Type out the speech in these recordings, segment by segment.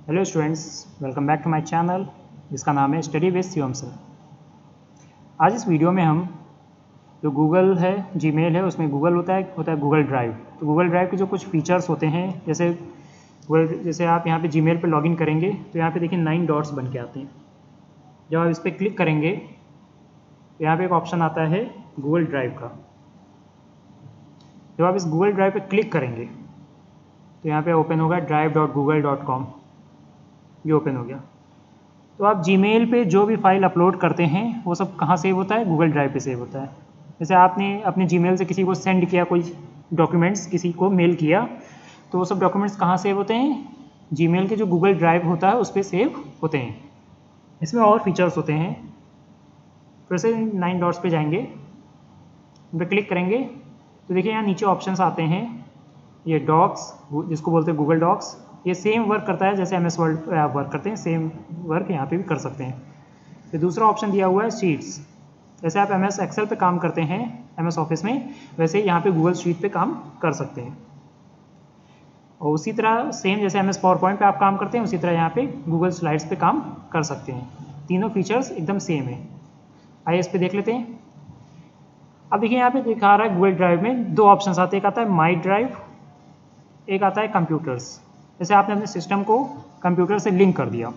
Hello students, welcome back to my channel जिसका नाम है स्टडी विद शिवम सर। आज इस वीडियो में हम जो गूगल है, जीमेल है, उसमें गूगल होता है गूगल ड्राइव। तो गूगल ड्राइव के जो कुछ फीचर्स होते हैं, जैसे आप यहाँ पे जीमेल पे लॉगिन करेंगे तो यहाँ पे देखिए 9 डॉट्स बन के आते हैं। जब आप इस पर क्लिक करेंगे तो यहाँ पे एक ऑप्शन आता है गूगल ड्राइव का। जब आप इस गूगल ड्राइव पे क्लिक करेंगे तो यहाँ पे ओपन होगा drive.google.com। ये ओपन हो गया। तो आप जीमेल पे जो भी फाइल अपलोड करते हैं वो सब कहाँ सेव होता है? गूगल ड्राइव पे सेव होता है। जैसे आपने अपने जीमेल से किसी को सेंड किया, कोई डॉक्यूमेंट्स किसी को मेल किया, तो वो सब डॉक्यूमेंट्स कहाँ सेव होते हैं? जीमेल के जो गूगल ड्राइव होता है उस पर सेव होते हैं। इसमें और फीचर्स होते हैं। फिर से 9 डॉट्स पे जाएंगे, उन पर क्लिक करेंगे तो देखिए यहाँ नीचे ऑप्शंस आते हैं। ये डॉक्स, जिसको बोलते हैं गूगल डॉक्स, ये सेम वर्क करता है जैसे MS वर्ड पे आप वर्क करते हैं, सेम वर्क यहाँ पे भी कर सकते हैं। फिर दूसरा ऑप्शन दिया हुआ है शीट्स। जैसे आप MS एक्सेल पे काम करते हैं, MS ऑफिस में, वैसे ही यहाँ पे गूगल शीट पे काम कर सकते हैं। और उसी तरह सेम जैसे MS पावर पॉइंट पे आप काम करते हैं, उसी तरह यहाँ पे गूगल स्लाइड्स पे काम कर सकते हैं। तीनों फीचर्स एकदम सेम है। आइए इस पर देख लेते हैं। अब देखिए यहाँ पे दिखा रहा है गूगल ड्राइव में 2 ऑप्शन आते हैं। एक आता है माई ड्राइव, एक आता है कंप्यूटर्स। जैसे आपने अपने सिस्टम को कंप्यूटर से लिंक कर दिया,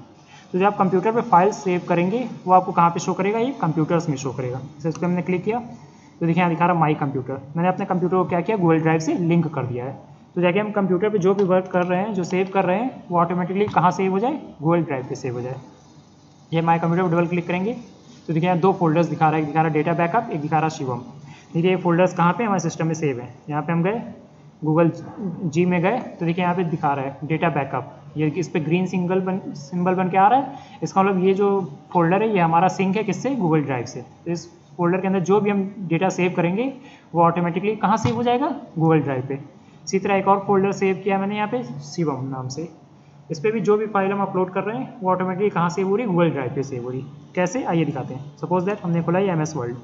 तो जब आप कंप्यूटर पे फाइल सेव करेंगे वो आपको कहाँ पे शो करेगा? ये कंप्यूटर्स में शो करेगा। जैसे इस पर हमने क्लिक किया तो देखिए यहाँ दिखा रहा माई कंप्यूटर। मैंने अपने कंप्यूटर को क्या किया? गूगल ड्राइव से लिंक कर दिया है। तो जाके हम कंप्यूटर पे जो भी वर्क कर रहे हैं, जो सेव कर रहे हैं, वो ऑटोमेटिकली कहाँ सेव हो जाए? गूगल ड्राइव पे सेव हो जाए। ये माई कंप्यूटर पर डबल क्लिक करेंगे तो देखिए यहाँ 2 फोल्डर्स दिखा रहा है। एक दिखा रहा है डेटा बैकअप, एक दिखा रहा है शिवम। देखिए ये फोल्डर्स कहाँ पे? हमारे सिस्टम में सेव है। यहाँ पे हम गए गूगल जी में गए तो देखिए यहाँ पे दिखा रहा है डेटा बैकअप। ये इस पर ग्रीन सिंबल बन के आ रहा है। इसका मतलब ये जो फोल्डर है ये हमारा सिंक है किससे? गूगल ड्राइव से। तो इस फोल्डर के अंदर जो भी हम डेटा सेव करेंगे वो ऑटोमेटिकली कहाँ सेव हो जाएगा? गूगल ड्राइव पे। इसी तरह एक और फोल्डर सेव किया मैंने यहाँ पे शिवम नाम से। इस पर भी जो भी फाइल हम अपलोड कर रहे हैं वो ऑटोमेटिकली कहाँ सेव हो रही है? गूगल ड्राइव पे सेव हो रही है। कैसे? आइए दिखाते हैं। सपोज दैट हमने खोला ये MS वर्ल्ड,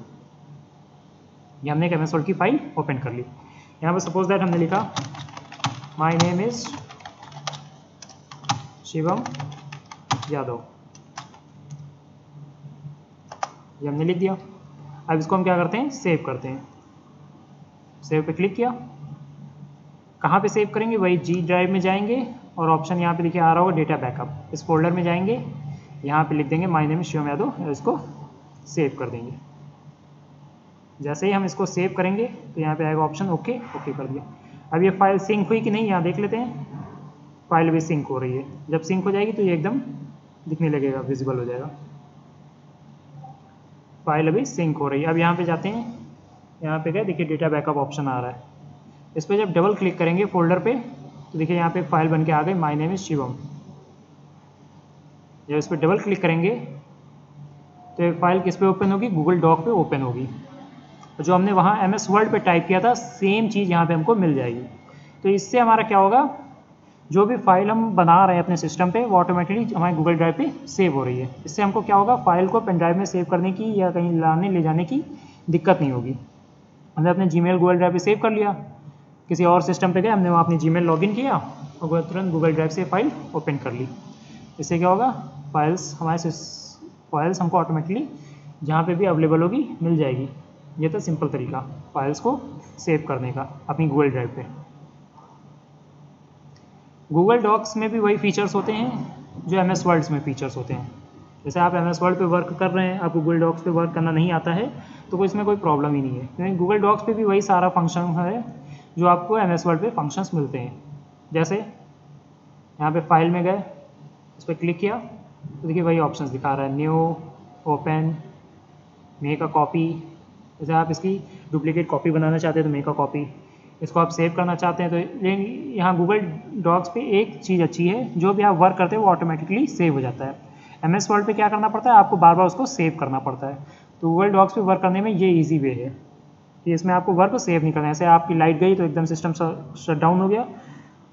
ये हमने एक MS वर्ल्ड की फाइल ओपन कर ली। यहाँ पर सपोज दैट हमने लिखा my name is Shivam Yadav, ये हमने लिख दिया। अब इसको हम क्या करते हैं? सेव करते हैं। सेव पे क्लिक किया। कहाँ पे सेव करेंगे? वही जी ड्राइव में जाएंगे और ऑप्शन यहाँ पे देखिए आ रहा होगा डेटा बैकअप। इस फोल्डर में जाएंगे, यहाँ पे लिख देंगे my name is Shivam Yadav, इसको सेव कर देंगे। जैसे ही हम इसको सेव करेंगे तो यहाँ पे आएगा ऑप्शन ओके, ओके कर दिया। अब ये फाइल सिंक हुई कि नहीं, यहाँ देख लेते हैं। फाइल भी सिंक हो रही है। जब सिंक हो जाएगी तो ये एकदम दिखने लगेगा, विजिबल हो जाएगा। फाइल अभी सिंक हो रही है। अब यहाँ पे जाते हैं, यहाँ पे गए, देखिए डेटा बैकअप ऑप्शन आ रहा है। इस पर जब डबल क्लिक करेंगे फोल्डर पे तो देखिए यहाँ पे एक फाइल बन के आ गई माई नेम इज शिवम। जब इस पर डबल क्लिक करेंगे तो ये फाइल किस पे ओपन होगी? गूगल डॉक पे ओपन होगी। जो हमने वहाँ MS वर्ड पे टाइप किया था सेम चीज़ यहाँ पे हमको मिल जाएगी। तो इससे हमारा क्या होगा? जो भी फाइल हम बना रहे हैं अपने सिस्टम पे वो ऑटोमेटिकली हमारे गूगल ड्राइव पे सेव हो रही है। इससे हमको क्या होगा? फाइल को पेन ड्राइव में सेव करने की या कहीं लाने ले जाने की दिक्कत नहीं होगी। हमने अपने जीमेल गूगल ड्राइव पे सेव कर लिया, किसी और सिस्टम पे गए, हमने वहाँ अपनी जीमेल लॉगिन किया और तुरंत गूगल ड्राइव से फाइल ओपन कर ली। इससे क्या होगा? फाइल्स हमको ऑटोमेटिकली जहाँ पे भी अवेलेबल होगी मिल जाएगी। ये तो सिंपल तरीका फाइल्स को सेव करने का अपनी गूगल ड्राइव पे। गूगल डॉक्स में भी वही फीचर्स होते हैं जो MS वर्ड्स में फीचर्स होते हैं। जैसे आप MS वर्ड पे वर्क कर रहे हैं, आपको गूगल डॉक्स पे वर्क करना नहीं आता है तो कोई इसमें कोई प्रॉब्लम ही नहीं है, क्योंकि गूगल डॉक्स पे भी वही सारा फंक्शन है जो आपको MS वर्ड पे फंक्शंस मिलते हैं। जैसे यहाँ पे फाइल में गए, इस पर क्लिक किया तो देखिए वही ऑप्शंस दिखा रहा है, new, open, make a copy. जैसे आप इसकी डुप्लीकेट कॉपी बनाना चाहते हैं तो मेक अ कॉपी। इसको आप सेव करना चाहते हैं तो यहाँ गूगल डॉक्स पे एक चीज़ अच्छी है, जो भी आप वर्क करते हैं वो ऑटोमेटिकली सेव हो जाता है। MS वर्ड पे क्या करना पड़ता है? आपको बार बार उसको सेव करना पड़ता है। तो गूगल डॉक्स पे वर्क करने में ये ईजी वे है कि इसमें आपको वर्क को सेव नहीं करना है। जैसे आपकी लाइट गई तो एकदम सिस्टम शट डाउन हो गया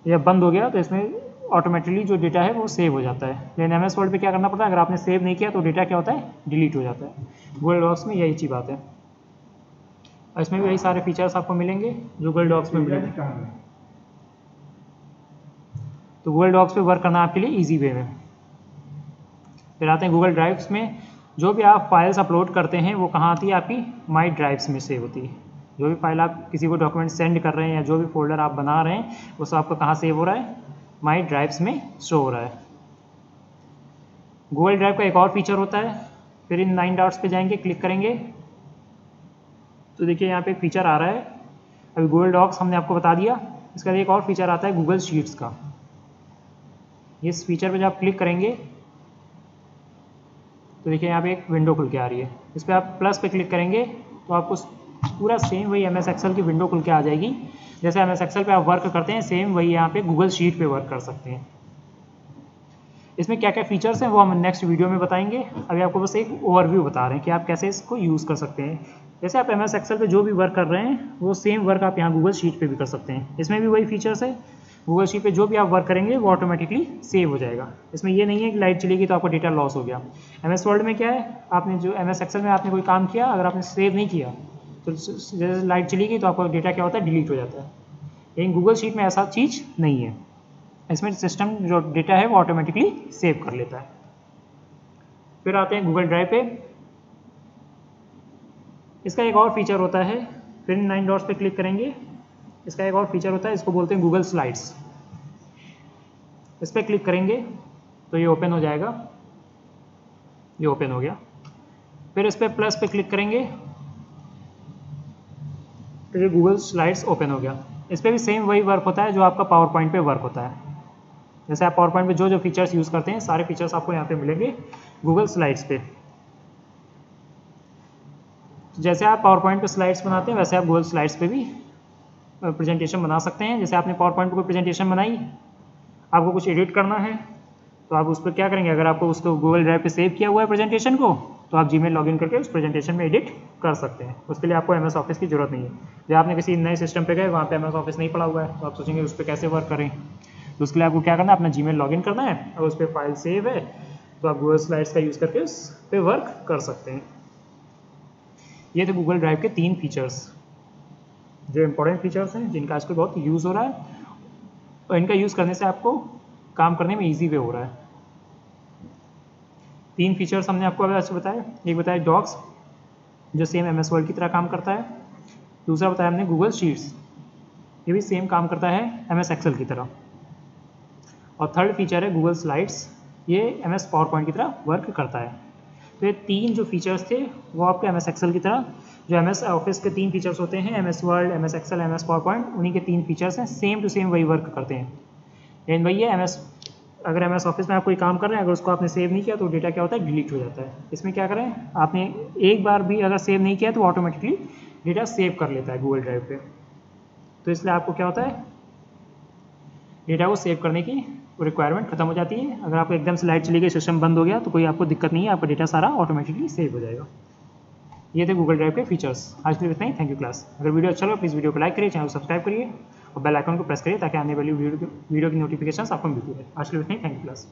या बंद हो गया तो इसमें ऑटोमेटिकली जो डेटा है वो सेव हो जाता है। लेकिन MS वर्ड पे क्या करना पड़ता है? अगर आपने सेव नहीं किया तो डेटा क्या होता है? डिलीट हो जाता है। गूगल डॉक्स में यही अच्छी बात है और इसमें भी वही सारे फीचर्स आपको मिलेंगे जो गूगल डॉक्स में मिलेंगे। तो गूगल डॉक्स पे वर्क करना आपके लिए ईजी वे में। फिर आते हैं गूगल ड्राइव्स में। जो भी आप फाइल्स अपलोड करते हैं वो कहाँ आती है, आपकी माई ड्राइव्स में सेव होती है। जो भी फाइल आप किसी को डॉक्यूमेंट सेंड कर रहे हैं या जो भी फोल्डर आप बना रहे हैं वो सब आपका कहाँ सेव हो रहा है, माई ड्राइव्स में शो हो रहा है। गूगल ड्राइव का एक और फीचर होता है, फिर इन 9 डॉट्स पे जाएंगे, क्लिक करेंगे तो देखिए यहाँ पे एक फीचर आ रहा है। अभी गूगल डॉक्स हमने आपको बता दिया, इसका एक और फीचर आता है गूगल शीट्स का। इस फीचर पे जब आप क्लिक करेंगे तो देखिए यहाँ पे एक विंडो खुल के आ रही है। इस पर आप प्लस पे क्लिक करेंगे तो आपको पूरा सेम वही MS एक्सेल की विंडो खुल के आ जाएगी। जैसे MS एक्सेल पे आप वर्क करते हैं सेम वही यहाँ पे गूगल शीट पे वर्क कर सकते हैं। इसमें क्या क्या फीचर्स हैं वो हम नेक्स्ट वीडियो में बताएंगे। अभी आपको बस एक ओवरव्यू बता रहे हैं कि आप कैसे इसको यूज़ कर सकते हैं। जैसे आप MS एक्सेल पे जो भी वर्क कर रहे हैं वो सेम वर्क आप यहाँ गूगल शीट पे भी कर सकते हैं। इसमें भी वही फीचर्स है, गूगल शीट पे जो भी आप वर्क करेंगे वो ऑटोमेटिकली सेव हो जाएगा। इसमें ये नहीं है कि लाइट चलेगी तो आपका डेटा लॉस हो गया। MS वर्ड में क्या है, आपने जो MS एक्सेल में आपने कोई काम किया, अगर आपने सेव नहीं किया तो जैसे लाइट चलेगी तो आपका डेटा क्या होता है, डिलीट हो जाता है। लेकिन गूगल शीट में ऐसा चीज़ नहीं है, इसमें सिस्टम जो डेटा है वो ऑटोमेटिकली सेव कर लेता है। फिर आते हैं गूगल ड्राइव पे। इसका एक और फीचर होता है, फिर 9 डॉट्स पे क्लिक करेंगे, इसका एक और फीचर होता है, इसको बोलते हैं गूगल स्लाइड्स। इस पर क्लिक करेंगे तो ये ओपन हो जाएगा, ये ओपन हो गया। फिर इस पर प्लस पे क्लिक करेंगे तो ये गूगल स्लाइड्स ओपन हो गया। इस पर भी सेम वही वर्क होता है जो आपका पावर पॉइंट पे वर्क होता है। जैसे आप पावर पॉइंट पे जो जो फीचर्स यूज़ करते हैं सारे फीचर्स आपको यहाँ पे मिलेंगे गूगल स्लाइड्स पे। तो जैसे आप पावर पॉइंट पे स्लाइड्स बनाते हैं वैसे आप गूगल स्लाइड्स पे भी प्रेजेंटेशन बना सकते हैं। जैसे आपने पावर पॉइंट पर कोई प्रेजेंटेशन बनाई, आपको कुछ एडिट करना है तो आप उस पर क्या करेंगे, अगर आपको उसको गूगल ड्राइव पे सेव किया हुआ है प्रेजेंटेशन को तो आप जीमेल लॉगिन करके उस प्रेजेंटेशन में एडिट कर सकते हैं। उसके लिए आपको MS ऑफिस की जरूरत नहीं है। जब आपने किसी नए सिस्टम पे गए वहाँ पे MS ऑफिस नहीं पड़ा हुआ है तो आप सोचेंगे उस पर कैसे वर्क करें, तो उसके लिए आपको क्या करना है, अपना जीमेल लॉगिन करना है और उस पर फाइल सेव है तो आप गूगल स्लाइड्स का यूज़ करके उस पर वर्क कर सकते हैं। ये थे गूगल ड्राइव के 3 फीचर्स जो इंपॉर्टेंट फीचर्स हैं जिनका आजकल बहुत यूज़ हो रहा है और इनका यूज़ करने से आपको काम करने में ईजी वे हो रहा है। 3 फीचर्स हमने आपको अभी अच्छे बताए। एक बताया डॉक्स जो सेम MS वर्ड की तरह काम करता है, दूसरा बताया हमने गूगल शीट्स, ये भी सेम काम करता है MS एक्सेल की तरह, और थर्ड फीचर है गूगल स्लाइड्स, ये MS पावर पॉइंट की तरह वर्क करता है। तो ये 3 जो फीचर्स थे वो आपके MS एक्सेल की तरह, जो MS ऑफिस के 3 फीचर्स होते हैं, MS Word, MS Excel, MS PowerPoint, उन्हीं के 3 फीचर्स हैं, सेम टू सेम वही वर्क करते हैं। लेकिन वही है अगर MS ऑफिस में आप कोई काम कर रहे हैं, अगर उसको आपने सेव नहीं किया तो डेटा क्या होता है, डिलीट हो जाता है। इसमें क्या करें, आपने एक बार भी अगर सेव नहीं किया तो ऑटोमेटिकली डेटा सेव कर लेता है गूगल ड्राइव पे। तो इसलिए आपको क्या होता है, डेटा को सेव करने की रिक्वायरमेंट खत्म हो जाती है। अगर आपको एकदम से लाइट चली गई, सिस्टम बंद हो गया तो कोई आपको दिक्कत नहीं है, आपका डेटा सारा ऑटोमेटिकली सेव हो जाएगा। ये थे गूगल ड्राइव के फीचर्स। आज के लिए इतना ही, थैंक यू क्लास। अगर वीडियो अच्छा लगा प्लीज़ वीडियो को लाइक करिए, चैनल को सब्सक्राइब करिए और बेल आइकन को प्रेस करिए ताकि आने वाली वीडियो की नोटिफिकेशन आपको मिलती रहे। आज के लिए इतना ही, थैंक यू क्लास।